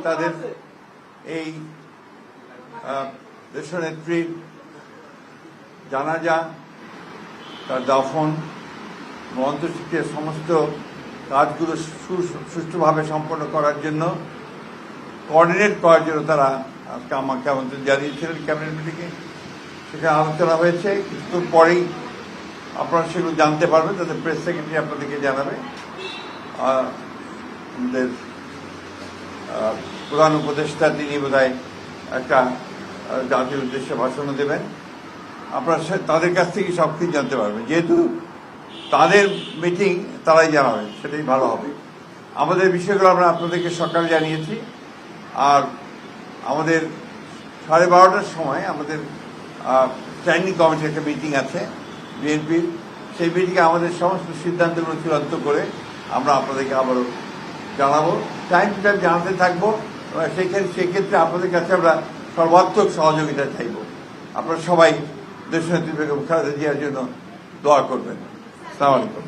তাদের এই দেশনেত্রীর জানাজা, তার দাফন, অন্ত্যেষ্টিক্রিয়ার সমস্ত কাজগুলো সুষ্ঠুভাবে সম্পন্ন করার জন্য কোঅর্ডিনেট করার জন্য তারা আজকে আমাকে আমন্ত্রণ জানিয়েছিলেন ক্যাবিনেট মিটিংয়ে। সেখানে আলোচনা হয়েছে, কিছুক্ষণ পরেই আপনারা সেগুলো জানতে পারবেন, তাদের প্রেস সেক্রেটারি আপনাদেরকে জানাবে। আমাদের প্রধান উপদেষ্টা তিনি বোধহয় একটা জাতির উদ্দেশ্যে ভাষণ দেবেন। আপনারা তাদের কাছ থেকে সব কিছু জানতে পারবেন, যেহেতু তাদের মিটিং তারাই জানাবেন, সেটাই ভালো হবে। আমাদের বিষয়গুলো আমরা আপনাদেরকে সকালে জানিয়েছি। আর আমাদের 12:30টার সময় আমাদের স্ট্যান্ডিং কমিটির একটা মিটিং আছে বিএনপির। সেই মিটিংয়ে আমাদের সমস্ত সিদ্ধান্তগুলো চূড়ান্ত করে আমরা আপনাদেরকে আবারও জানাবো, টাইম টু টাইম জানাতে থাকবো। সেক্ষেত্রে আপনাদের কাছে আমরা সর্বাত্মক সহযোগিতা চাইব। আপনারা সবাই দেশনেত্রী বেগম খালেদা জিয়ার জন্য দোয়া করবেন। আসসালামু আলাইকুম।